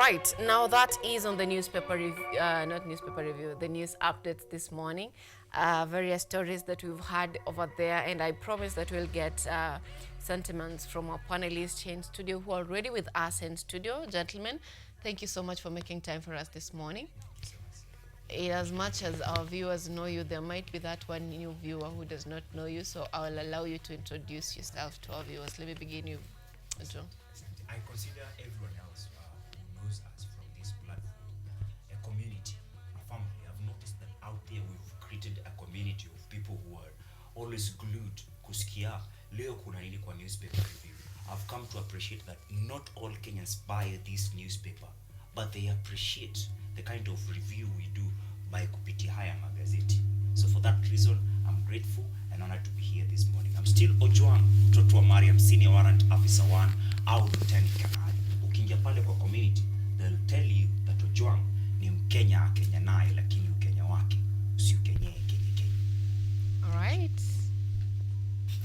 right, now that is on the newspaper review, not newspaper review, the news updates this morning. Various stories that we've had over there, and I promise that we'll get sentiments from our panelists here in studio who are already with us in studio. Gentlemen, thank you so much for making time for us this morning. As much as our viewers know you, there might be that one new viewer who does not know you, so I will allow you to introduce yourself to our viewers. Let me begin with Joe. I consider everyone else who knows us from this platform a community, a family. I've noticed that out there we've created a community of people who are always glued kusikia leo kuna nini kwa newspaper review. I've come to appreciate that not all Kenyans buy this newspaper, but they appreciate the kind of review we do by kupitia haya magazeti. So for that reason, I'm grateful and honored to be here this morning. I'm still Ojwang, mtoto wa Mariam, Senior Warrant Officer 1, au Lieutenant Colonel. Ukiingia pale kwa community, they'll tell you that Ojwang ni Mkenya Kenya naye, lakini Ukenya wake si Ukenya Kenya. All right.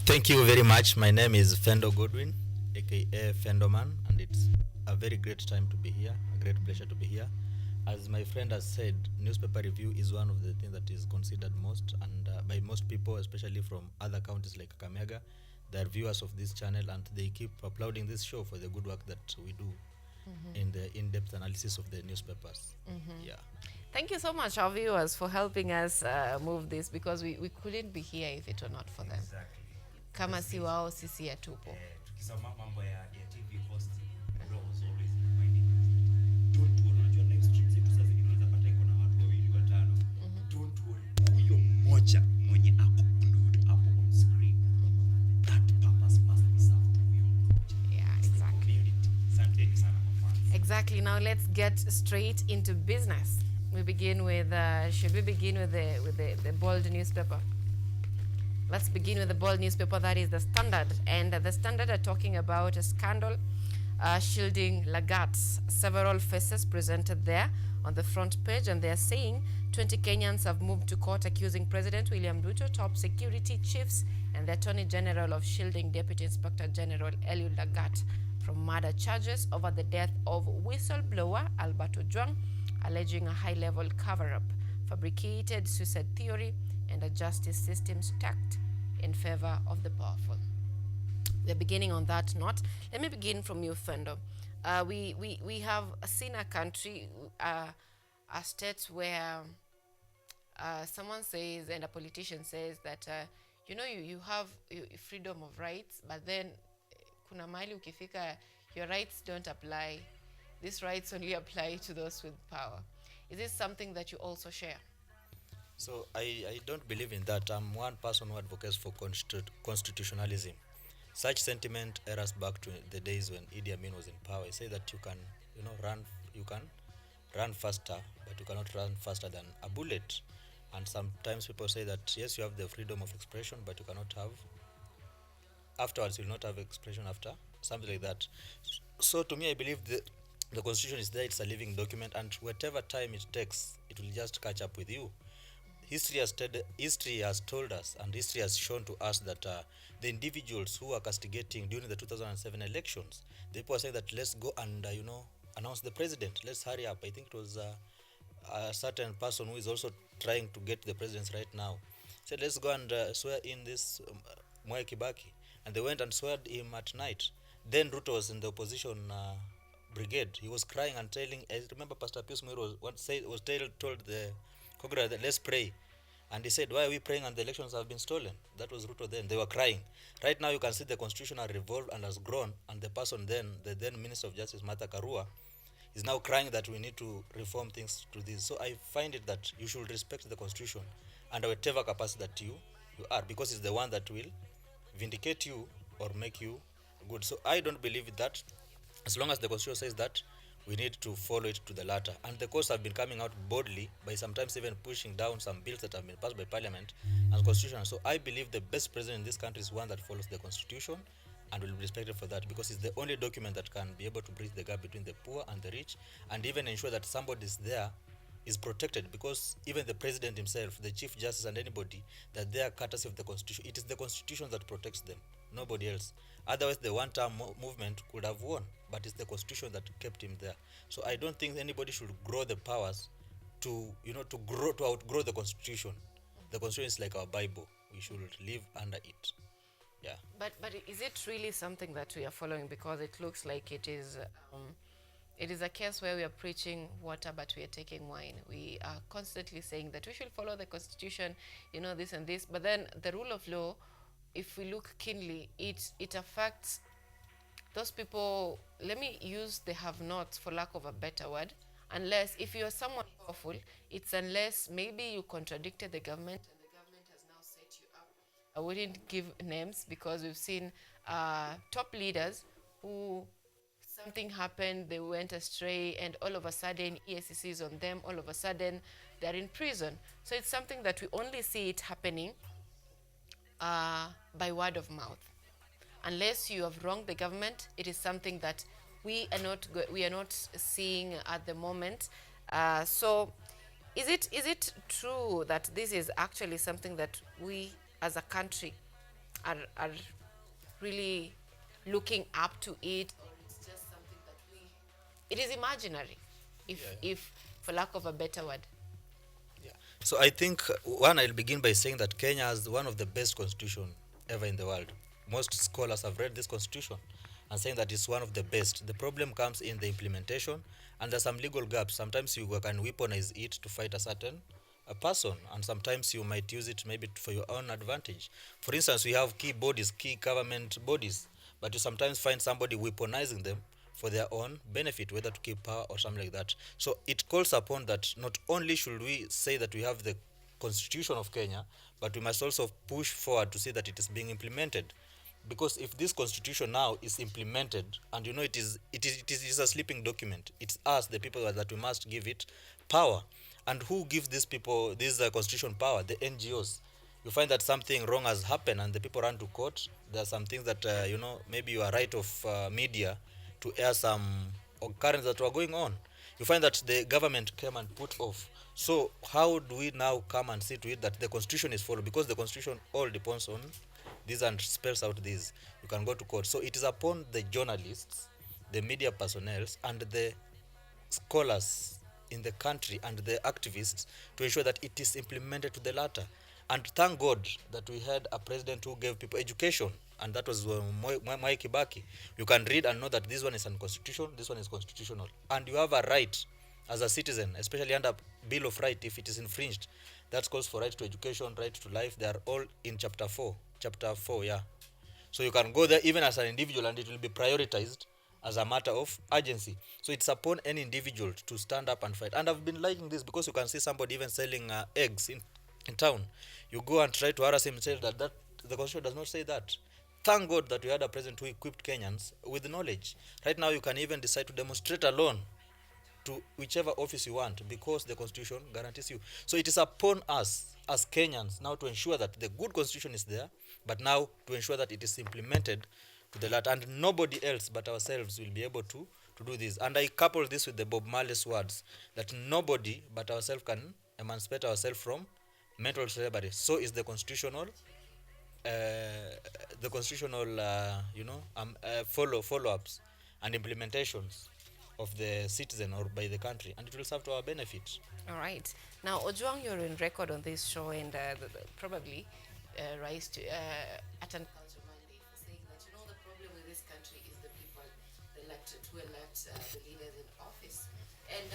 Thank you very much. My name is Fendo Godwin, aka Fendoman, and it's a very great time to be here, a great pleasure to be here. As my friend has said, newspaper review is one of the things that is considered most, and by most people, especially from other counties like Kakamega, they are viewers of this channel, and they keep applauding this show for the good work that we do in the in-depth analysis of the newspapers. Yeah. Thank you so much, our viewers, for helping us move this, because we couldn't be here if it were not for them. Exactly. Kama si wao sisi hatupo. Tukisema mambo ya TV host, bro was always reminding us that don't worry. Unajua live stream zetu sasa zingine unaweza pata iko na watu wawili watano. Don't worry. Huyo mmoja mwenye ako glued hapo on screen. That purpose must be served to huyo mmoja. Yeah, exactly. Community. Asanteni sana kwa fans. Exactly. Now let's get straight into business. We begin with. Should we begin with the bold newspaper? Let's begin with the bold newspaper, that is the Standard. And the Standard are talking about a scandal shielding Lagats. Several faces presented there on the front page, and they are saying 20 Kenyans have moved to court accusing President William Ruto, top security chiefs, and the Attorney General of shielding Deputy Inspector General Eliud Lagat from murder charges over the death of whistleblower Alberto Ojwang, alleging a high-level cover-up, fabricated suicide theory, and a justice system stacked in favor of the powerful. We're beginning on that note. Let me begin from you, Fendo. We have seen a country, a state where someone says, and a politician says that, you have freedom of rights, but then kuna mahali ukifika, your rights don't apply. These rights only apply to those with power. Is this something that you also share? So I don't believe in that. I'm one person who advocates for constitutionalism. Such sentiment eras back to the days when Idi Amin was in power. I say that you can run faster, but you cannot run faster than a bullet. And sometimes people say that yes, you have the freedom of expression, but you cannot have afterwards. You will not have expression after, something like that. So to me, I believe the constitution is there. It's a living document, and whatever time it takes, it will just catch up with you. History has told us, and history has shown to us that the individuals who are castigating during the 2007 elections, they were saying that let's go and announce the president. Let's hurry up. I think it was a certain person who is also trying to get the presidency right now. Said let's go and swear in this Mwai Kibaki, and they went and swore him at night. Then Ruto was in the opposition brigade. He was crying and telling. I remember Pastor Pius Mwiro told the Congress that let's pray, and he said, why are we praying and the elections have been stolen? That was Ruto then. They were crying. Right now you can see the constitution has revolved and has grown, and the person then, the then Minister of Justice Martha Karua, is now crying that we need to reform things to this. So I find it that you should respect the constitution under whatever capacity that you are, because it's the one that will vindicate you or make you good. So I don't believe that. As long as the constitution says that, we need to follow it to the latter. And the courts have been coming out boldly by sometimes even pushing down some bills that have been passed by parliament and constitution. So I believe the best president in this country is one that follows the constitution and will be respected for that, because it's the only document that can be able to bridge the gap between the poor and the rich, and even ensure that somebody is there is protected, because even the president himself, the chief justice, and anybody, that they are courtesy of the constitution. It is the constitution that protects them, nobody else. Otherwise the one-term movement could have won, but it's the constitution that kept him there. So I don't think anybody should grow the powers to, to outgrow the constitution. The constitution is like our bible, we should live under it. Yeah. But is it really something that we are following? Because it looks like it is a case where we are preaching water, but we are taking wine. We are constantly saying that we should follow the constitution, this and this. But then the rule of law, if we look keenly, it affects those people. Let me use the have-nots for lack of a better word. Unless, if you are someone powerful, it's unless maybe you contradicted the government and the government has now set you up. I wouldn't give names because we've seen top leaders who something happened, they went astray, and all of a sudden EACC is on them, all of a sudden they're in prison. So it's something that we only see it happening by word of mouth. Unless you have wronged the government, it is something that we are not seeing at the moment. So is it true that this is actually something that we as a country are really looking up to it, or it's just something that it is imaginary, if for lack of a better word? Yeah. So I think I'll begin by saying that Kenya has one of the best constitution ever in the world. Most scholars have read this constitution and saying that it's one of the best. The problem comes in the implementation, and there's some legal gaps. Sometimes you can weaponize it to fight a certain person, and sometimes you might use it maybe for your own advantage. For instance, we have key government bodies, but you sometimes find somebody weaponizing them for their own benefit, whether to keep power or something like that. So it calls upon that not only should we say that we have the constitution of Kenya, but we must also push forward to see that it is being implemented. Because if this constitution now is implemented, and it is a sleeping document, it's us, the people, that we must give it power. And who gives these people this constitution power? The NGOs. You find that something wrong has happened and the people run to court. There are some things that maybe you are right of media to air some occurrences that were going on. You find that the government came and put off. So how do we now come and see to it that the constitution is followed? Because the constitution all depends on this and spells out this. You can go to court. So it is upon the journalists, the media personnel, and the scholars in the country and the activists to ensure that it is implemented to the latter. And thank God that we had a president who gave people education, and that was Mwai Kibaki. You can read and know that this one is unconstitutional, this one is constitutional. And you have a right as a citizen, especially under Bill of Rights, if it is infringed. That calls for right to education, right to life. They are all in chapter 4. Chapter 4, yeah. So you can go there even as an individual, and it will be prioritized as a matter of urgency. So it's upon any individual to stand up and fight. And I've been liking this because you can see somebody even selling eggs in town. You go and try to harass him and say that the constitution does not say that. Thank God that we had a president who equipped Kenyans with knowledge. Right now you can even decide to demonstrate alone to whichever office you want, because the constitution guarantees you. So it is upon us as Kenyans now to ensure that the good constitution is there, but now to ensure that it is implemented to the latter, and nobody else but ourselves will be able to do this. And I couple this with the Bob Marley's words that nobody but ourselves can emancipate ourselves from mental slavery. So is the constitutional follow-ups and implementations of the citizen or by the country, and it will serve to our benefit. All right. Now, Ojwang, you're in record on this show, and probably rise to attend Culture Monday for saying that the problem with this country is the people elected who elect the leaders in office. And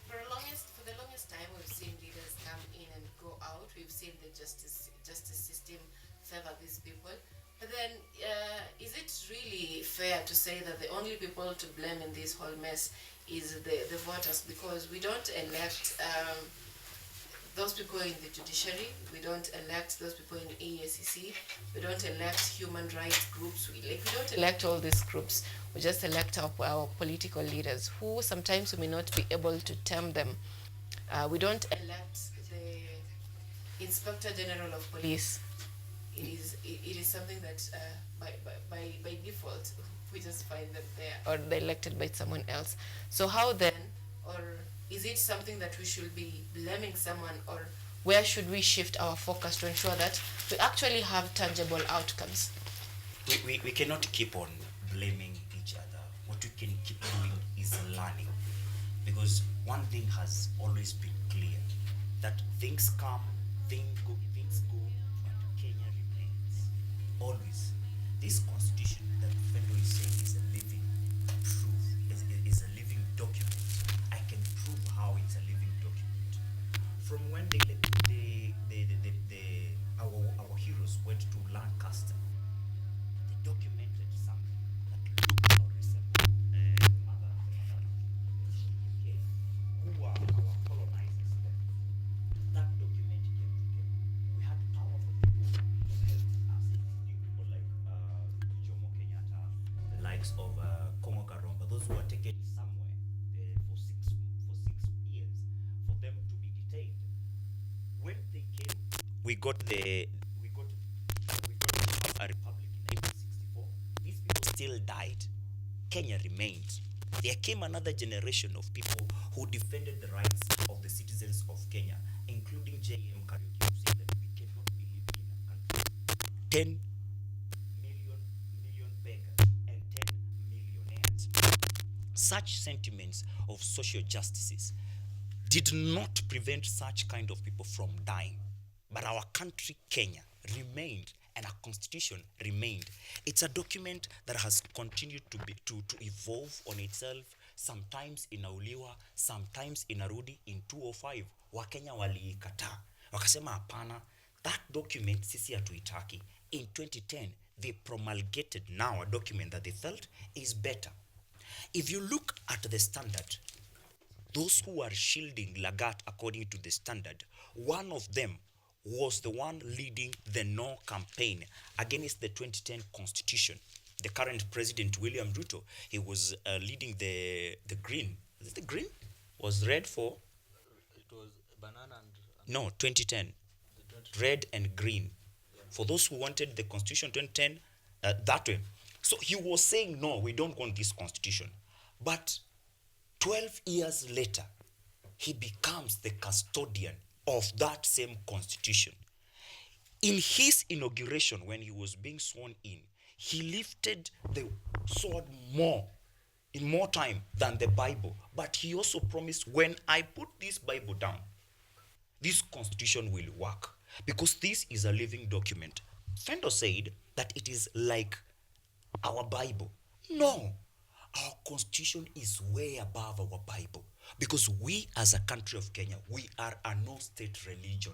for the longest time, we've seen leaders come in and go out. We've seen the justice system favor these people. But then, is it really fair to say that the only people to blame in this whole mess is the voters? Because we don't elect those people in the judiciary, we don't elect those people in EACC, we don't elect human rights groups, we don't elect all these groups. We just elect our political leaders, who sometimes we may not be able to term them. We don't elect the Inspector General of Police. It is something that by default we just find them there, or they're elected by someone else. So how then, or Is it something that we should be blaming someone, or where should we shift our focus to ensure that we actually have tangible outcomes? We cannot keep on blaming each other. What we can keep doing is learning. Because one thing has always been clear, that things come, things go, but Kenya remains. Always. This constitution that Fendo is saying is a living proof, is a living document. I can prove how it's a living document. From when our heroes went to Lancaster, they documented something that looked or resembled the UK, who were our colonizers then. That document came to Kenya. We had powerful people who helped us, including people like Jomo Kenyatta, the likes of Kongo Karomba, those who were taken somewhere for 6 years for them to be detained. When they came, we got a republic in 1964. These people still died. Kenya remained. There came another generation of people who defended the rights of the citizens of Kenya, including J.M. Kariuki, who said that we cannot be living in a country 10 million beggars and 10 millionaires. Such sentiments of social justices did not prevent such kind of people from dying. But our country, Kenya, remained, and our constitution remained. It's a document that has continued to evolve on itself, sometimes inauliwa, sometimes inarudi. In 2005 Wakenya waliikataa, wakasema hapana, that document sisi hatuitaki. In 2010 they promulgated now a document that they felt is better. If you look at the standard, those who are shielding Lagat according to the standard, one of them was the one leading the no campaign against the 2010 constitution. The current president, William Ruto, he was leading the green. Is it the green? Was red for? It was banana and No, 2010. Red and green. Yeah. For those who wanted the constitution 2010, that way. So he was saying, no, we don't want this constitution. But 12 years later, he becomes the custodian of that same constitution. In his inauguration, when he was being sworn in, he lifted the sword in more time than the Bible. But he also promised, when I put this Bible down, this constitution will work, because this is a living document. Fendo said that it is like our Bible. No, our constitution is way above our Bible, because we as a country of Kenya, we are a no-state religion.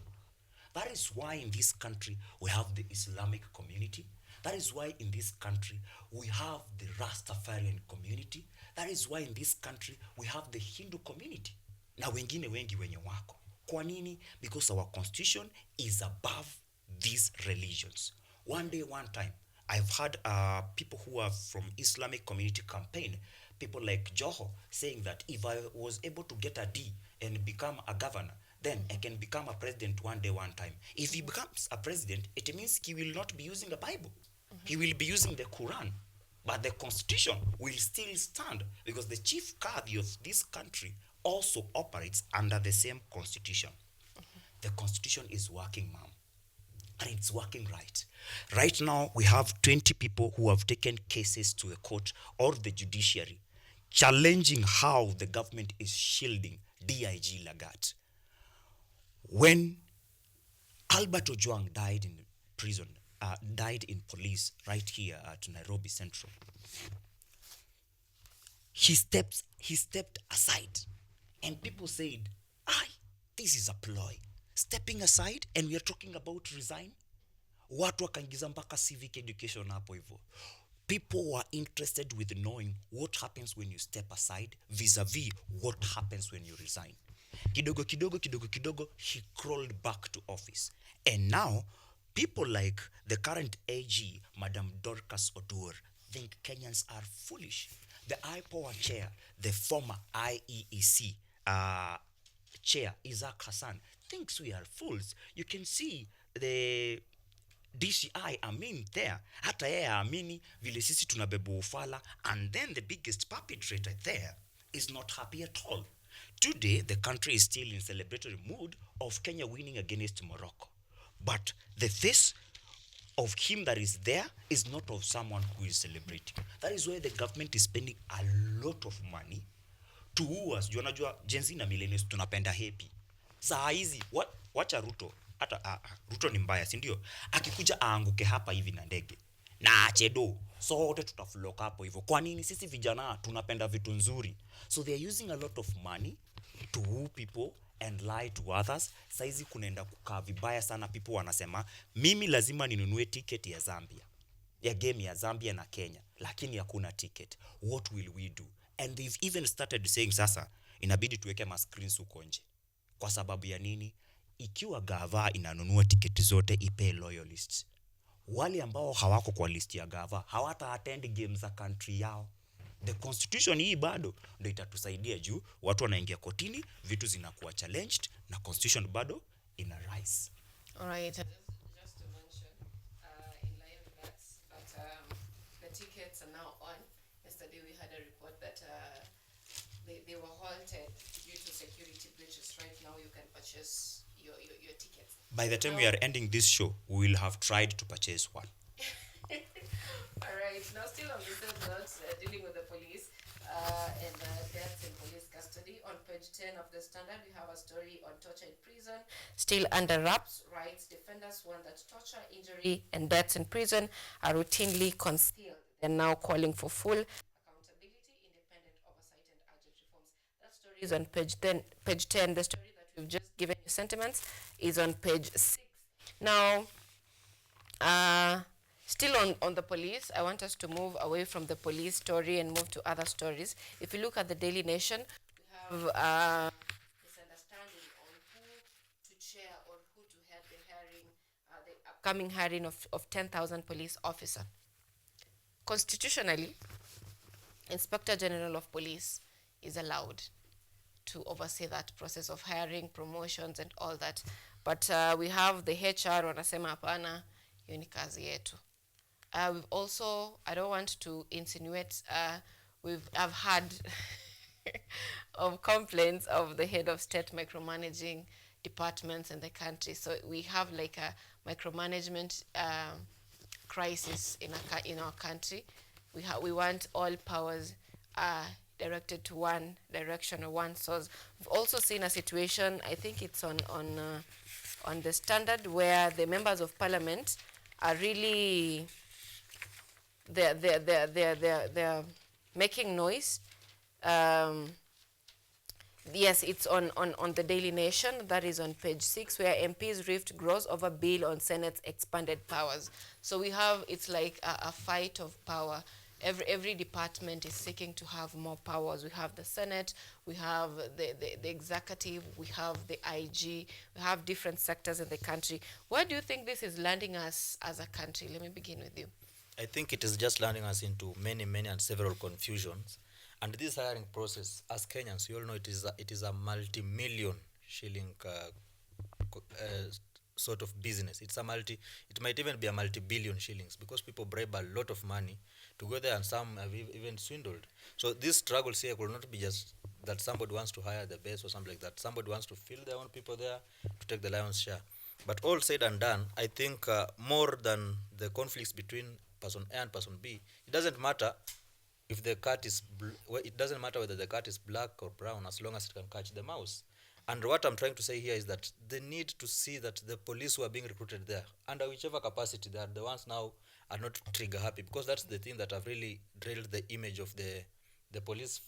That is why in this country we have the Islamic community. That is why in this country we have the Rastafarian community. That is why in this country we have the Hindu community. Na wengine wengi wenye wako. Kwa nini? Because our constitution is above these religions. One day, one time, I've heard people who are from Islamic community campaign, people like Joho, saying that if I was able to get a D and become a governor, then I can become a president one day, one time. If he becomes a president, it means he will not be using the Bible. He will be using the Quran. But the constitution will still stand, because the chief Qadi of this country also operates under the same constitution. The constitution is working, ma'am. And it's working right. Right now, we have 20 people who have taken cases to the court or the judiciary, challenging how the government is shielding DIG Lagat. When Albert Ojwang died in prison, died in police right here at Nairobi Central, he stepped aside, and people said, this is a ploy. Stepping aside, and we are talking about resign. Watu wakaingiza mpaka civic education hapo hivyo. People were interested with knowing what happens when you step aside vis-a-vis what happens when you resign. Kidogo, he crawled back to office. And now, people like the current AG, Madam Dorcas Odur, think Kenyans are foolish. The IPOA chair, the former IEEC chair, Isaac Hassan, thinks we are fools. You can see the DCI Amin there. Hata yeye amini vile sisi tunabebu ufala, and then the biggest perpetrator there is not happy at all. Today, the country is still in celebratory mood of Kenya winning against Morocco. But the face of him that is there is not of someone who is celebrating. That is why the government is spending a lot of money to us. Juu unajua Gen Z na millennials tunapenda happy. Saa hizi wacha Ruto, hata Ruto ni mbaya, si ndio? Akikuja aanguke hapa hivi na ndege na achedo, sote tutaflock hapo hivyo. Kwa nini? Sisi vijana tunapenda vitu nzuri. So they are using a lot of money to woo people and lie to others. Saizi kunaenda kukaa vibaya sana, people wanasema mimi lazima ninunue ticket ya Zambia, ya game ya Zambia na Kenya, lakini hakuna ticket. What will we do? And they've even started saying sasa inabidi tuweke ma screens huko nje. Kwa sababu ya nini? Ikiwa gava inanunua tiketi zote, ipe loyalists. Wale ambao hawako kwa list ya gava hawata attend games za country yao. The constitution hii bado ndio itatusaidia juu watu wanaingia kotini, vitu zinakuwa challenged na constitution bado ina rise. All right. Just to mention, in line with that the tickets are now on. Yesterday we had a report that they were halted due to security breaches. Right now you can purchase your tickets. By the time we are ending this show, we will have tried to purchase one. All right. Now, still on the same note, dealing with the police and deaths in police custody. On page 10 of the Standard, we have a story on torture in prison. Still under wraps, rights defenders warn that torture, injury, and deaths in prison are routinely concealed. They're now calling for full accountability, independent oversight, and urgent reforms. That story is on page 10. Page 10. The story that we've just given you sentiments is on page 6. Now, still on the police, I want us to move away from the police story and move to other stories. If you look at the Daily Nation, we have misunderstanding on who to chair or who to head the hearing, the upcoming hiring of 10,000 police officer. Constitutionally, Inspector General of Police is allowed to oversee that process of hiring, promotions, and all that. But we have the HR wanasema hapana, hiyo ni kazi yetu. We've also, I don't want to insinuate, I've had of complaints of the head of state micromanaging departments in the country. So we have like a micromanagement crisis in our country. We want all powers directed to one direction or one source. We've also seen a situation, I think it's on the Standard, where the members of parliament are really they're making noise. Yes, it's on the Daily Nation. That is on page 6, where MPs' rift grows over bill on Senate's expanded powers. So we have, it's like a fight of power. Every department is seeking to have more powers. We have the Senate, we have the executive, we have the IG, we have different sectors in the country. Where do you think this is landing us as a country? Let me begin with you. I think it is just landing us into many and several confusions. And this hiring process, as Kenyans, you all know it is a multi-million shilling sort of business. It might even be a multi-billion shillings, because people bribe a lot of money to go there, and some have even swindled. So this struggles here could not be just that somebody wants to hire the best or something like that. Somebody wants to fill their own people there to take the lion's share. But all said and done, I think more than the conflicts between person A and person B, it doesn't matter if the cat is it doesn't matter whether the cat is black or brown, as long as it can catch the mouse. And what I'm trying to say here is that they need to see that the police who are being recruited there, under whichever capacity, they are the ones now are not trigger happy, because that's the thing that have really drilled the image of the police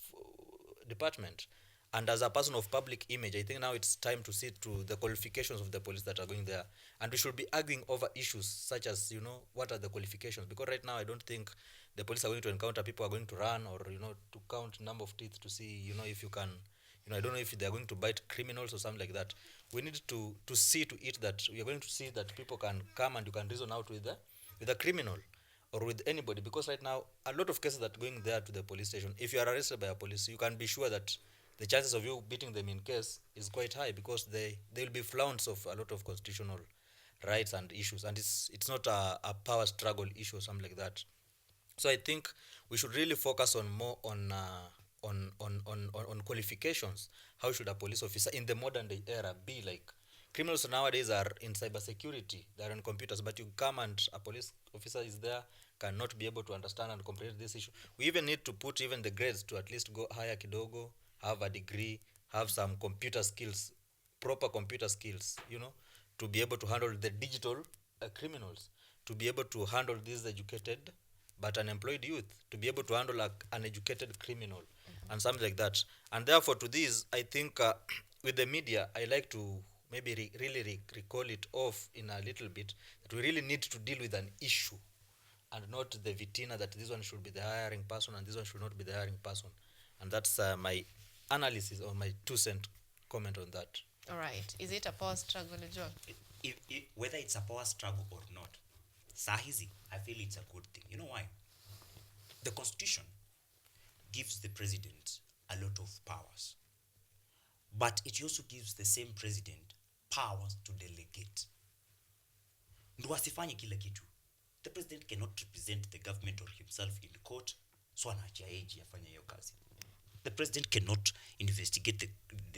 department. And as a person of public image, I think now it's time to see to the qualifications of the police that are going there. And we should be arguing over issues such as, what are the qualifications? Because right now I don't think the police are going to encounter people who are going to run or, to count number of teeth to see, if you can, I don't know if they're going to bite criminals or something like that. We need to see to it that we are going to see that people can come and you can reason out with a criminal or with anybody. Because right now, a lot of cases that are going there to the police station, if you are arrested by a police, you can be sure that the chances of you beating them in case is quite high, because they will be flaunts of a lot of constitutional rights and issues, and it's not a power struggle issue or something like that. So I think we should really focus on more on on qualifications. How should a police officer in the modern day era be like? Criminals nowadays are in cybersecurity, they're on computers, but you come and a police officer is there, cannot be able to understand and comprehend this issue. We even need to put even the grades to at least go higher kidogo, have a degree, have some computer skills, proper computer skills, to be able to handle the digital criminals, to be able to handle these educated but unemployed youth, to be able to handle an educated criminal, and something like that. And therefore, to this, I think with the media, I like to maybe really recall it off in a little bit, that we really need to deal with an issue and not the vitina that this one should be the hiring person and this one should not be the hiring person. And that's my analysis or my 2 cent comment on that. All right. Is it a power struggle, John? Whether it's a power struggle or not, sahizi, I feel it's a good thing. You know why? The Constitution gives the president a lot of powers, but it also gives the same president powers to delegate. Ndo asifanye kila kitu. The president cannot represent the government or himself in court, so anaachia AG afanye hiyo kazi. The president cannot investigate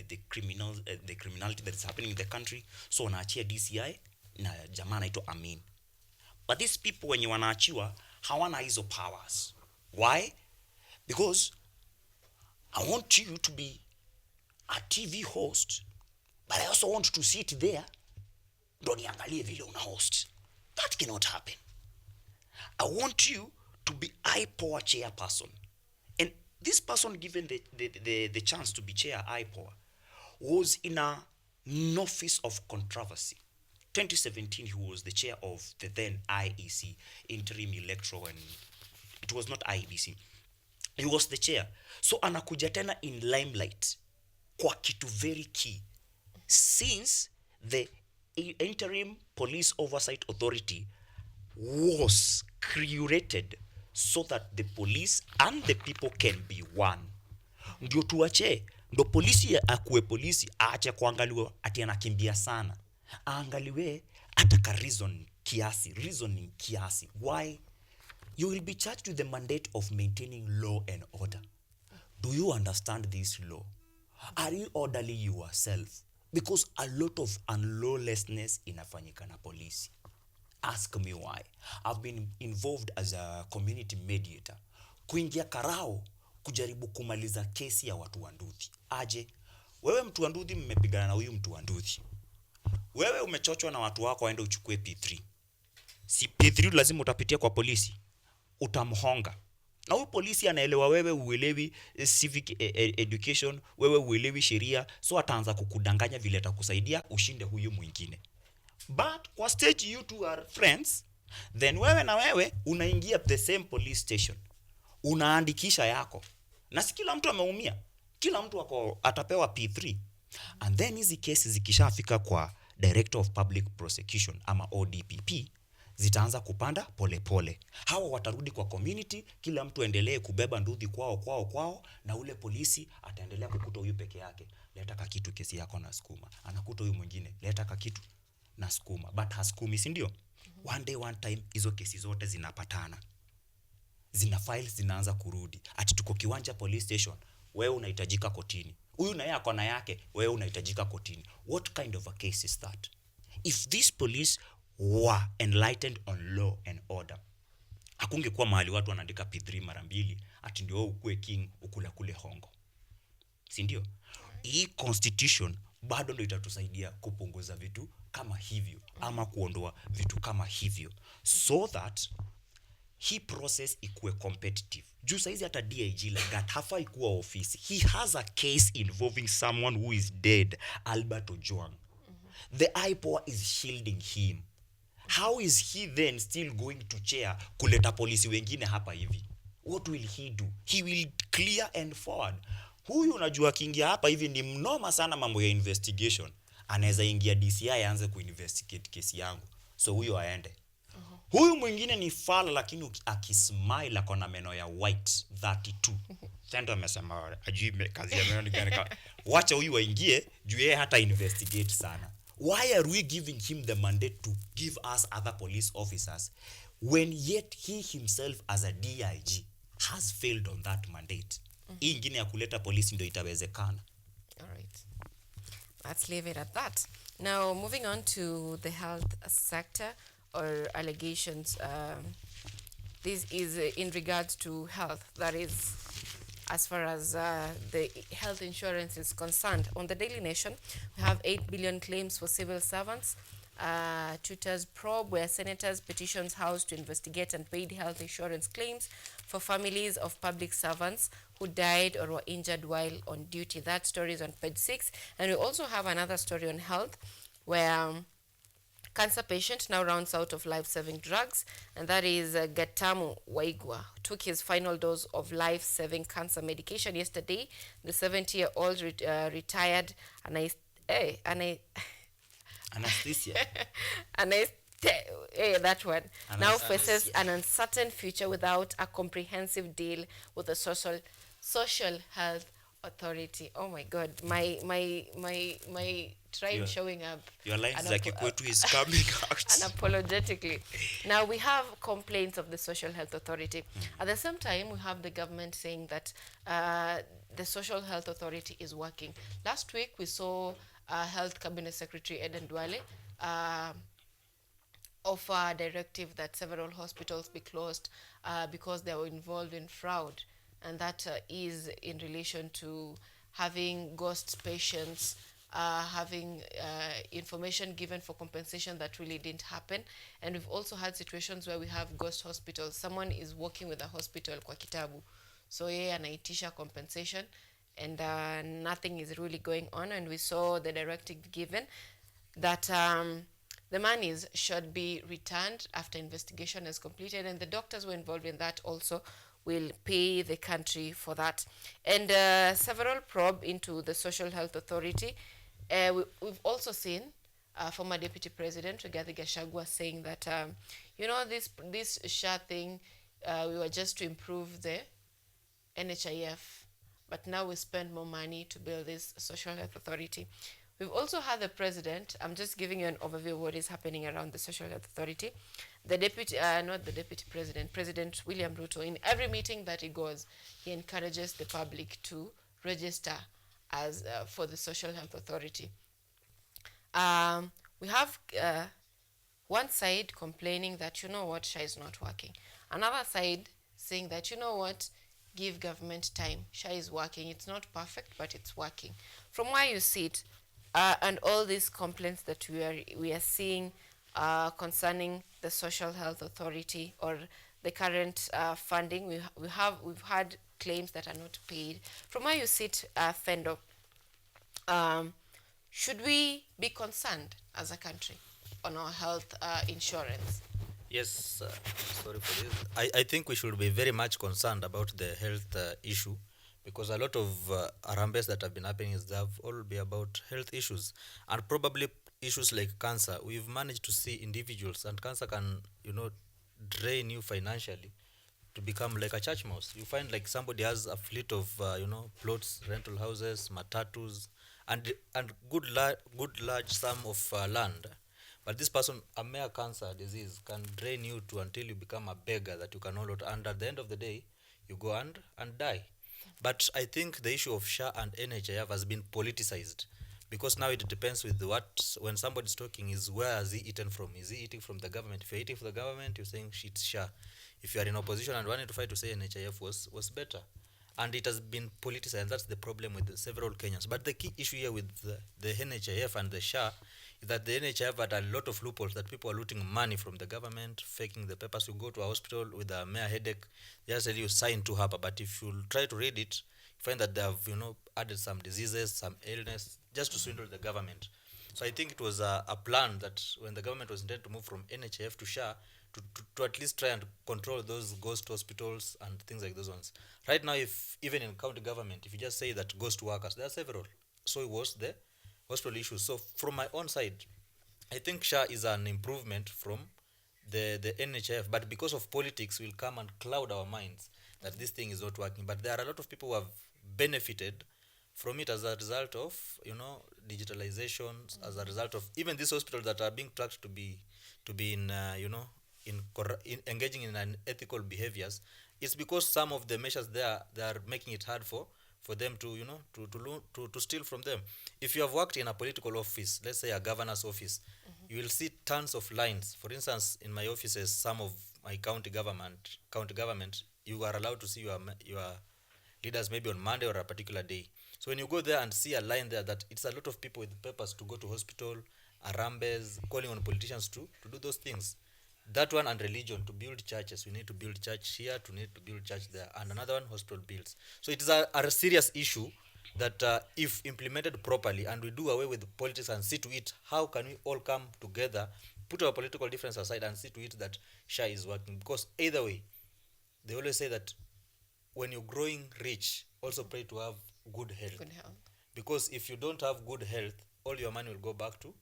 the criminality that is happening in the country, so anaachia DCI na jamaa anaitwa Amin. But these people wenye wanaachiwa hawana hizo powers. Why? Because I want you to be a TV host, but I also want to sit there ndo niangalie vile una host. That cannot happen. I want you to be IPOA chairperson. And this person given the chance to be chair IPOA was in an office of controversy. 2017, he was the chair of the then IEC, Interim Electoral, and it was not IEBC. He was the chair. So anakuja tena in limelight kwa kitu very key. Since the Interim Police Oversight Authority was created so that the police and the people can be one. Ndio tuache, ndo polisi akuwe polisi, aache kuangaliwa ati anakimbia sana. Aangaliwe ataka reasoning kiasi. Why? You will be charged with the mandate of maintaining law and order. Do you understand this law? Are you orderly yourself? Because a lot of unlawlessness inafanyika na polisi. Ask me why. I've been involved as a community mediator. Kuingia Karao kujaribu kumaliza kesi ya watu wa Nduthi. Aje, wewe mtu wa Nduthi mmepigana na huyu mtu wa Nduthi. Wewe umechochwa na watu wako waende uchukue P3. Si P3 lazima utapitia kwa polisi. Utamhonga. Na huyu polisi anaelewa wewe uelewi civic education, wewe uelewi sheria, so ataanza kukudanganya vile atakusaidia ushinde huyu mwingine. But kwa stage you two are friends, then wewe na wewe unaingia the same police station. Unaandikisha yako. Na si kila mtu ameumia. Kila mtu atapewa P3. And then hizi kesi zikishafika kwa Director of Public Prosecution ama ODPP, zitaanza kupanda pole pole. Hawa watarudi kwa community, kila mtu endelee kubeba Nduthi kwao, na ule polisi ataendelea kukuta huyu peke yake. Leta kakitu kesi yako na skuma. Anakuta huyu mwingine, leta kakitu na skuma. But haskumi, si ndio? One day one time hizo kesi zote zinapatana. Zina files zinaanza kurudi. Ati tuko Kiwanja police station, wewe unahitajika kotini. Huyu na yeye akona yake, wewe unahitajika kotini. What kind of a case is that? If these police were enlightened on law and order, hakungekuwa mahali watu wanaandika P3 mara mbili ati ndio ukue king ukula kule hongo. Si ndio? Hii constitution bado ndio itatusaidia kupunguza vitu kama hivyo ama kuondoa vitu kama hivyo, so that hii process ikuwe competitive. Juu saizi hata DIG like that hafai kuwa ofisi. He has a case involving someone who is dead, Albert Ojwang. The IPOA is shielding him. How is he then still going to chair kuleta polisi wengine hapa hivi? What will he do? He will clear and forward. Huyu unajua kiingia hapa hivi ni mnoma sana mambo ya investigation. Anaweza ingia DCI aanze kuinvestigate kesi yangu. So huyo aende. Huyu mwingine ni fala lakini akismile akona meno ya white 32. Sasa amesema ajui kazi ya meno ni gani. Wacha huyu waingie juu yeye hata investigate sana. Why are we giving him the mandate to give us other police officers when yet he himself as a DIG has failed on that mandate? hii ingine ya kuleta polisi ndio itawezekana. All right. Let's leave it at that. Now, moving on to the health sector or allegations. This is in regards to health. That is, as far as the health insurance is concerned. On the Daily Nation, we have 8 billion claims for civil servants. Tutors probe where senators petitions House to investigate unpaid health insurance claims for families of public servants who died or were injured while on duty. That story is on page 6. And we also have another story on health where cancer patient now rounds out of life-saving drugs, and that is Gatamu Waigwa took his final dose of life-saving cancer medication yesterday. The 70-year-old retired Anesthesia. That one now faces an uncertain future without a comprehensive deal with the social health authority. Oh my God, my tribe showing up. Your lines like Kikwetu is coming out. Unapologetically. Now we have complaints of the social health authority. At the same time, we have the government saying that the social health authority is working. Last week, we saw Health Cabinet Secretary Eden Dwale offer a directive that several hospitals be closed because they were involved in fraud. And that is in relation to having ghost patients, having information given for compensation that really didn't happen. And we've also had situations where we have ghost hospitals. Someone is working with a hospital kwa kitabu, so yeye anaitisha compensation, and nothing is really going on. And we saw the directive given that the monies should be returned after investigation is completed, and the doctors were involved in that also will pay the country for that. And several probe into the Social Health Authority. We've also seen former Deputy President Rigathi Gachagua saying that, this SHA thing, we were just to improve the NHIF, but now we spend more money to build this Social Health Authority. We've also had the president. I'm just giving you an overview of what is happening around the Social Health Authority. The deputy, not the deputy president, President William Ruto, in every meeting that he goes, he encourages the public to register as for the Social Health Authority. We have one side complaining that, SHA is not working. Another side saying that, give government time. SHA is working. It's not perfect, but it's working. From where you sit, and all these complaints that we are seeing concerning the Social Health Authority or the current funding, we've had claims that are not paid. From where you sit, Fendo, should we be concerned as a country on our health insurance? Yes, sorry for this. I think we should be very much concerned about the health issue, because a lot of arambes that have been happening have all been about health issues, and probably issues like cancer. We've managed to see individuals, and cancer can, drain you financially to become like a church mouse. You find like somebody has a fleet of, plots, rental houses, matatus, and good large sum of land. But this person, a mere cancer disease, can drain you to until you become a beggar that you can no longer, and at the end of the day, you go and die. But I think the issue of SHA and NHIF has been politicized, because now it depends with when somebody's talking is where has he eaten from? Is he eating from the government? If you're eating from the government, you're saying it's SHA. If you are in opposition and wanting to fight to say NHIF was better. And it has been politicized, and that's the problem with several Kenyans. But the key issue here with the NHIF and the SHA is that the NHIF had a lot of loopholes, that people are looting money from the government, faking the papers. You go to a hospital with a mere headache, they just tell you sign to HAPA. But if you try to read it, you find that they have added some diseases, some illness, just to swindle the government. So I think it was a plan that when the government was intended to move from NHIF to SHA, to at least try and control those ghost hospitals and things like those ones. Right now, if even in county government, if you just say that ghost workers, there are several. So it was the hospital issues. So from my own side, I think SHA is an improvement from the NHIF, but because of politics, will come and cloud our minds that this thing is not working. But there are a lot of people who have benefited from it as a result of digitalization, as a result of even these hospitals that are being tracked to be in in engaging in unethical behaviors, it's because some of the measures they are making it hard for them to to steal from them. If you have worked in a political office, let's say a governor's office, you will see tons of lines. For instance, in my offices, some of my county government, you are allowed to see your leaders maybe on Monday or a particular day. So when you go there and see a line there that it's a lot of people with papers to go to hospital, arambes, calling on politicians to do those things. That one, and religion, to build churches. We need to build church here, to need to build church there. And another one, hospital bills. So it is a serious issue that if implemented properly and we do away with politics and see to it, how can we all come together, put our political difference aside and see to it that SHA is working? Because either way, they always say that when you're growing rich, also pray to have good health. Good health. Because if you don't have good health, all your money will go back to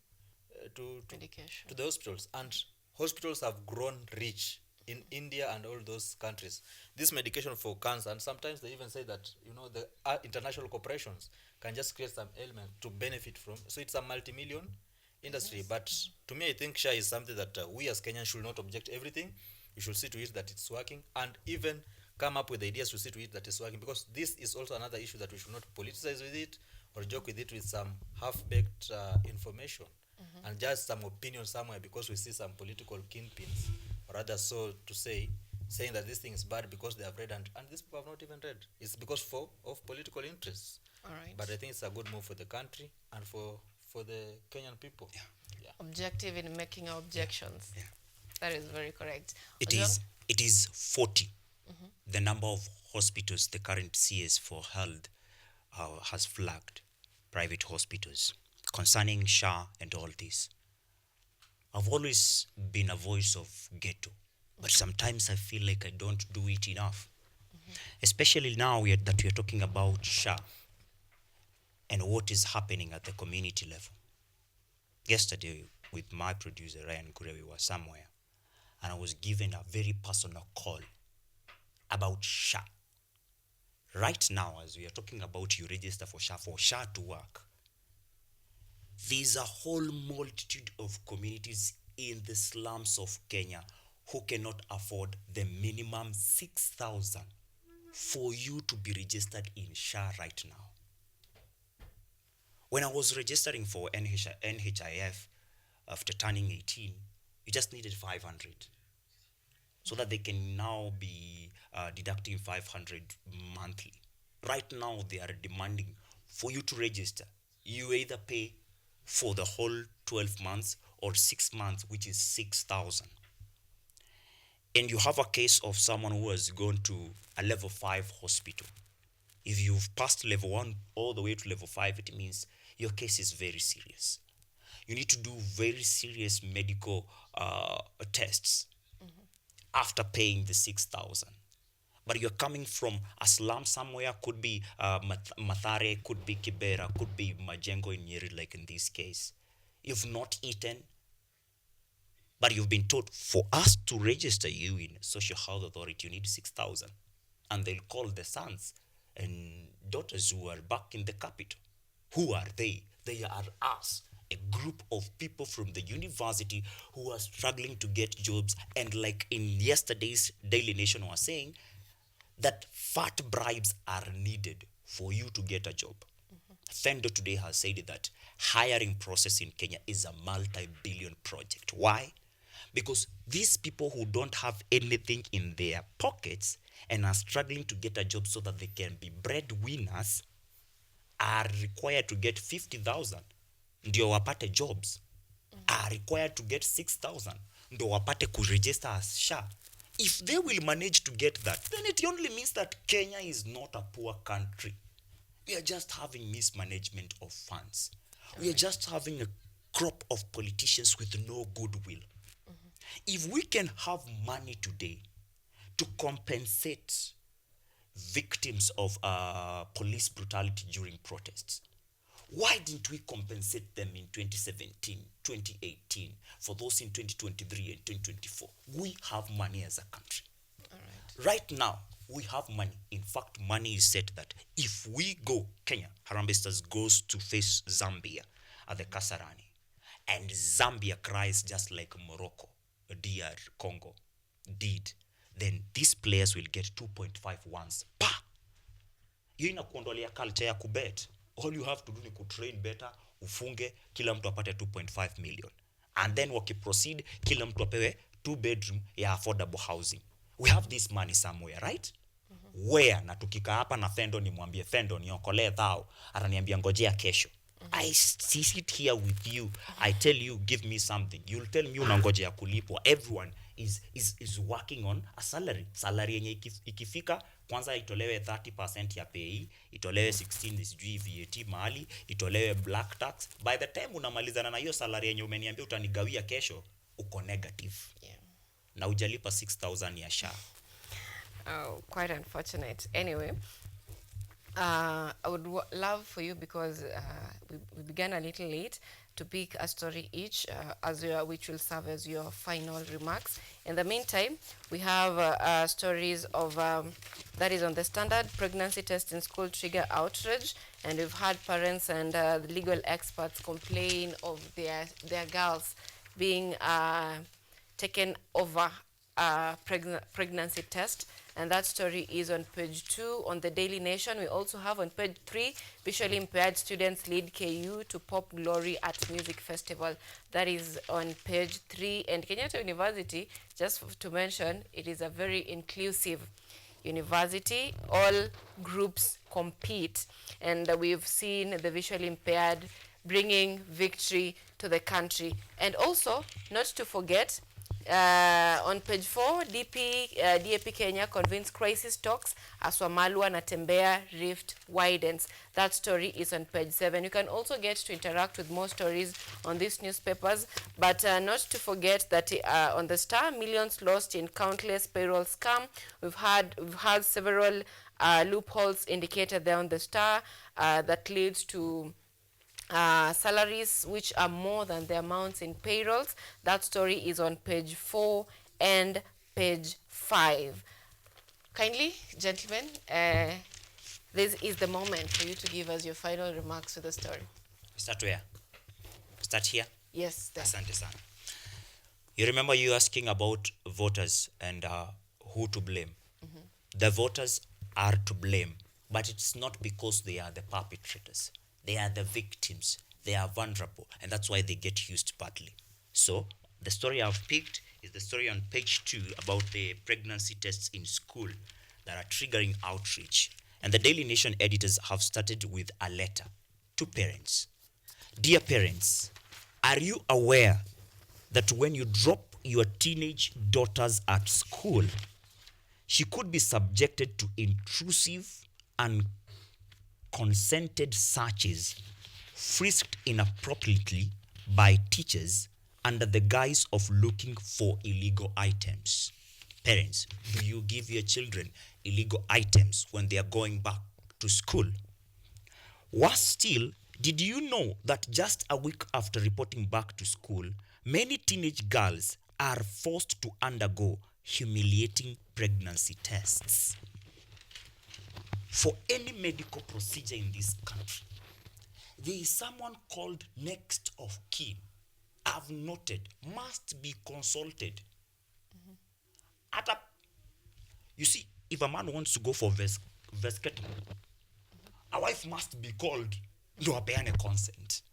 Medication. to the hospitals. And hospitals have grown rich in India and all those countries. This medication for cancer, and sometimes they even say that the international corporations can just create some ailment to benefit from. So it's a multi-million industry. Yes. But to me, I think SHA is something that we as Kenyans should not object everything. We should see to it that it's working, and even come up with ideas to see to it that it's working, because this is also another issue that we should not politicize with it or joke with it with some half-baked information and just some opinion somewhere because we see some political kingpins, or rather so to say, saying that this thing is bad because they have read, and these people have not even read. It's because of political interests. All right. But I think it's a good move for the country and for the Kenyan people. Yeah. Objective in making our objections. Yeah. That is very correct. It is 40. The number of hospitals the current CS for health has flagged, private hospitals, concerning SHA and all this. I've always been a voice of ghetto, but sometimes I feel like I don't do it enough. Especially now that we are talking about SHA and what is happening at the community level. Yesterday, with my producer Ryan Kure, we were somewhere, and I was given a very personal call about SHA. Right now, as we are talking about you register for SHA to work, there's a whole multitude of communities in the slums of Kenya who cannot afford the minimum 6,000 for you to be registered in SHA right now. When I was registering for NHIF after turning 18, you just needed 500 so that they can now be deducting 500 monthly. Right now, they are demanding for you to register. You either pay for the whole 12 months or 6 months, which is 6,000. And you have a case of someone who has gone to a level 5 hospital. If you've passed level 1 all the way to level 5, it means your case is very serious. You need to do very serious medical tests after paying the 6,000. But you're coming from a slum somewhere, could be Mathare, could be Kibera, could be Majengo in Nyeri, like in this case. You've not eaten, but you've been told for us to register you in Social Health Authority, you need 6,000. And they'll call the sons and daughters who are back in the capital. Who are they? They are us, a group of people from the university who are struggling to get jobs. And like in yesterday's Daily Nation was saying, that fat bribes are needed for you to get a job. Fendo today has said that hiring process in Kenya is a multi-billion project. Why? Because these people who don't have anything in their pockets and are struggling to get a job so that they can be breadwinners are required to get 50,000 ndio wapate jobs. Are required to get 6,000 ndio wapate kuregister as SHA. If they will manage to get that, then it only means that Kenya is not a poor country. We are just having mismanagement of funds. Okay. We are just having a crop of politicians with no goodwill. If we can have money today to compensate victims of police brutality during protests, why didn't we compensate them in 2017, 2018, for those in 2023 and 2024? We have money as a country. All right. Right now, we have money. In fact, money is said that if we go, Kenya, Harambee Stars goes to face Zambia at the Kasarani, and Zambia cries just like Morocco, DR Congo did, then these players will get 2.5 once. Pa! Hiyo inakuondolea culture ya kubet. All you have to do ni kutrain better, ufunge, kila mtu apate 2.5 million. And then wakiproceed, kila mtu apewe 2 bedroom ya affordable housing. We have this money somewhere, right? Where? Na tukika hapa na Fendo nimwambie Fendo niokolee thou. Ataniambia ngojea kesho. I sit here with you. I tell you, give me something. You'll tell me unangojea kulipwa. Everyone is working on a salary. Salary yenye ikifika, kwanza itolewe 30% ya pay, itolewe 16 sijui VAT mahali, itolewe black tax. By the time unamalizana na hiyo salary yenye umeniambia utanigawia kesho, uko negative. Yeah. Na hujalipa 6,000 ya SHA. Oh, quite unfortunate. Anyway, I would love for you, because we began a little late, to pick a story each, which will serve as your final remarks. In the meantime, we have stories of that is on the Standard: pregnancy test in school trigger outrage, and we've had parents and the legal experts complain of their girls being taken over pregnancy test, and that story is on page 2 on the Daily Nation. We also have on page 3, visually impaired students lead KU to pop glory at music festival. That is on page 3. And Kenyatta University, just to mention, it is a very inclusive university. All groups compete, and we've seen the visually impaired bringing victory to the country. And also, not to forget, on page 4, DAP Kenya convenes crisis talks as Wamalwa na Tembea rift widens. That story is on page 7. You can also get to interact with more stories on these newspapers, but not to forget that on the Star, millions lost in countless payroll scam. We've had several loopholes indicated there on the Star that leads to salaries which are more than the amounts in payrolls. That story is on page 4 and page 5. Kindly, gentlemen, this is the moment for you to give us your final remarks to the story. Start where? Start here? Yes. Asante sana. You remember you asking about voters and who to blame. The voters are to blame, but it's not because they are the perpetrators. They are the victims. They are vulnerable, and that's why they get used badly. So the story I've picked is the story on page 2 about the pregnancy tests in school that are triggering outrage. And the Daily Nation editors have started with a letter to parents. Dear parents, are you aware that when you drop your teenage daughters at school, she could be subjected to intrusive and consented searches, frisked inappropriately by teachers under the guise of looking for illegal items? Parents, do you give your children illegal items when they are going back to school? Worse still, did you know that just a week after reporting back to school, many teenage girls are forced to undergo humiliating pregnancy tests? For any medical procedure in this country, there is someone called next of kin. I've noted, must be consulted. You see, if a man wants to go for vasectomy, a wife must be called to apeane consent.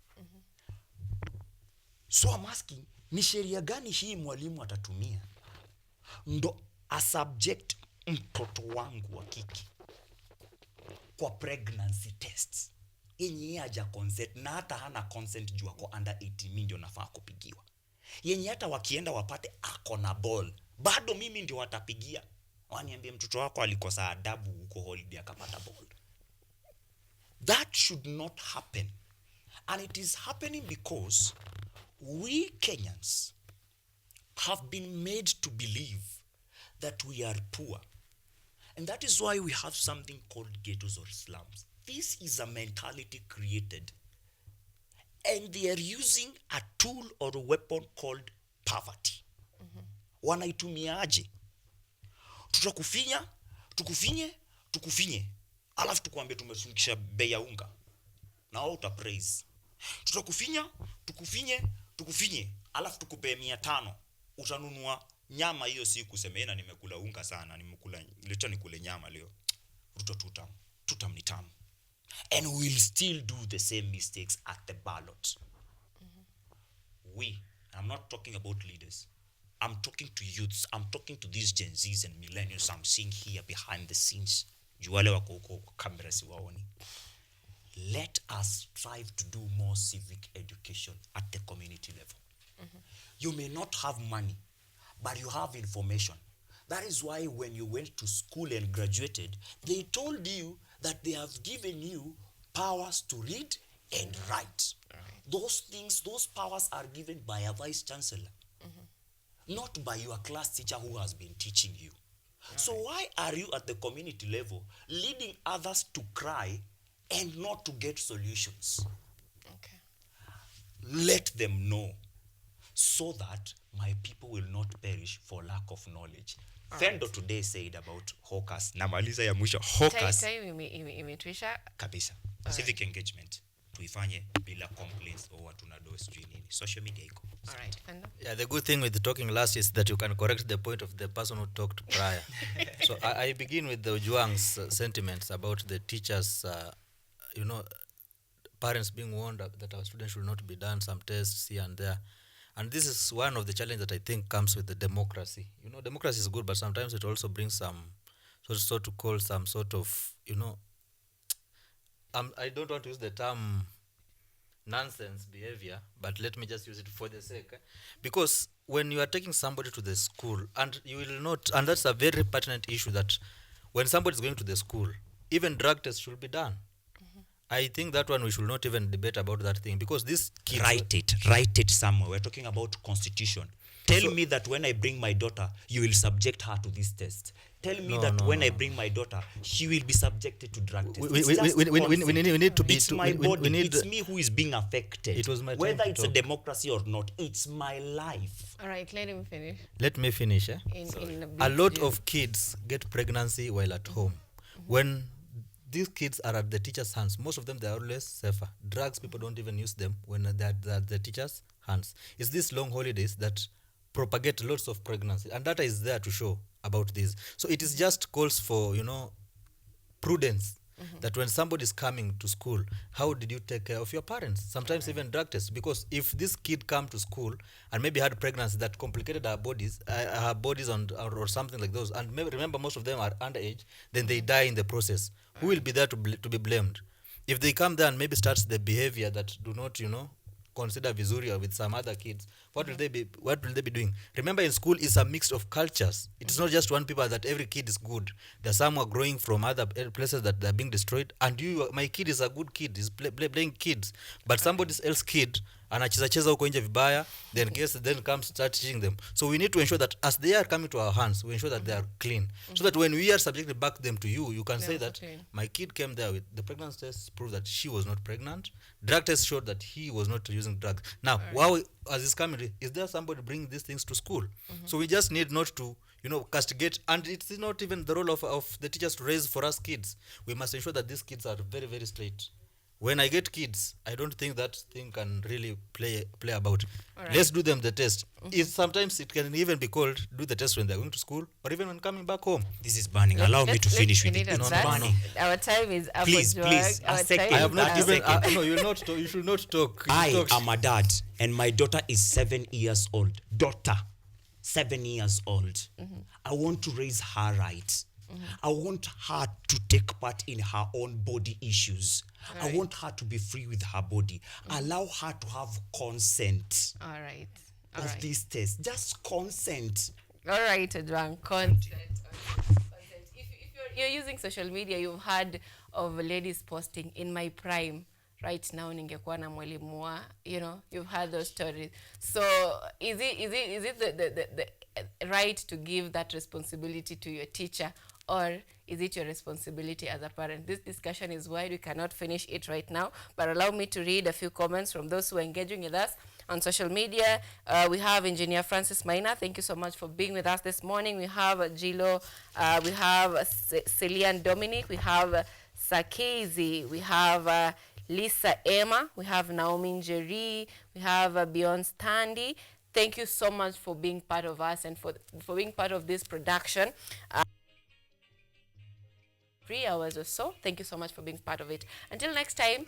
So I'm asking, ni sheria gani hii mwalimu atatumia ndo a subject mtoto wangu wa kike kwa pregnancy tests yenye haja consent, na hata hana consent juu ako under 18 ndio nafaa kupigiwa, yenye hata wakienda wapate ako na ball, bado mimi ndio watapigia waniambie mtoto wako alikosa adabu huko holiday akapata ball. That should not happen, and it is happening because we Kenyans have been made to believe that we are poor. And that is why we have something called ghettos or slums. This is a mentality created. And they are using a tool or a weapon called poverty. Wanaitumia aje? Tutakufinya, tukufinye. Alafu tukuambie tumesungisha bei ya unga. Na wao utapraise. Tutakufinya, tukufinye. Alafu tukupe 500. utanunua nyama hiyo siku, semena nimekula unga sana, nimekula leta nikule nyama leo. Ruto tutam ni tamu. And we'll still do the same mistakes at the ballot. I'm not talking about leaders. I'm talking to youths. I'm talking to these Gen Zs and millennials I'm seeing here behind the scenes. Juwale wako huko kamera siwaoni. Let us strive to do more civic education at the community level. You may not have money, but you have information. That is why when you went to school and graduated, they told you that they have given you powers to read and write. Those things, those powers are given by a vice chancellor, not by your class teacher who has been teaching you. So why are you at the community level leading others to cry and not to get solutions? Okay. Let them know, so that my people will not perish for lack of knowledge. Fendo today said about hawkers. Namaliza ya mwisho hawkers. Time imetwisha Kabisa. Civic engagement tuifanye bila complaints or hatuna dose nini. Social media iko. All right, Fendo. Yeah, the good thing with talking last is that you can correct the point of the person who talked prior. So I begin with the Ojwang's sentiments about the teachers, parents being warned that our students should not be done some tests here and there. And this is one of the challenges that I think comes with the democracy. Democracy is good, but sometimes it also brings some sort of, I don't want to use the term nonsense behavior, but let me just use it for the sake. Because when you are taking somebody to the school, and you will not, and that's a very pertinent issue, that when somebody is going to the school, even drug tests should be done. I think that one we should not even debate about that thing, because this kids write it somewhere. We're talking about constitution. Tell me that when I bring my daughter, you will subject her to this test. Tell me when I bring my daughter, she will be subjected to drug tests. We need to be. It's my body. It's me who is being affected. It was my time whether to it's talk. a democracy or not, it's my life. All right, let him finish. Let me finish. A lot of kids get pregnancy while at home. When these kids are at the teacher's hands, most of them, they are always safer. Drugs, people don't even use them when they're at the teacher's hands. It's these long holidays that propagate lots of pregnancy, and data is there to show about this. So it is just calls for, prudence. That when somebody is coming to school, how did you take care of your parents? Sometimes even drug tests, because if this kid come to school and maybe had pregnancy that complicated her bodies or something like those, and maybe remember most of them are underage, then they die in the process. Who will be there to be blamed? If they come there and maybe starts the behavior that do not, consider vizuri or with some other kids, what will they be doing? Remember, in school is a mix of cultures. It is not just one people that every kid is good. There are some who are growing from other places that they are being destroyed, and my kid is a good kid, is playing kids, but somebody else's kid anacheza huko nje vibaya, then comes start teaching them. So we need to ensure that as they are coming to our hands, we ensure that they are clean, so that when we are subjected back them to you can say that my kid came there with the pregnancy tests prove that she was not pregnant, drug tests showed that he was not using drugs. Now, as is coming, is there somebody bringing these things to school? So we just need not to castigate, and it's not even the role of the teachers to raise for us kids. We must ensure that these kids are very, very straight. When I get kids, I don't think that thing can really play about. Right. Let's do them the test. Sometimes it can even be called do the test when they're going to school or even when coming back home. This is burning. Allow me to finish with it. It's burning. Our time is up. Please. A second. I have not given. No, you will not talk. You should not talk. I am a dad, and my daughter is 7 years old. 7 years old. I want to raise her right. I want her to take part in her own body issues. Right. I want her to be free with her body. Allow her to have consent. All right. These tests. Just consent. All right, Adwan, consent. If you're using social media, you've heard of ladies posting in my prime. Right now, ningekuwa na mwalimu wa, you've heard those stories. So, is it the right to give that responsibility to your teacher, or is it your responsibility as a parent? This discussion is wide. We cannot finish it right now, but allow me to read a few comments from those who are engaging with us on social media. We have Engineer Francis Maina. Thank you so much for being with us this morning. We have Gilo. We have Celian Dominic. We have Sakezi. We have Lisa Emma. We have Naomi Njeri. We have Beyond Standy. thank you so much for being part of us and for being part of this production. 3 hours or so. Thank you so much for being part of it. Until next time,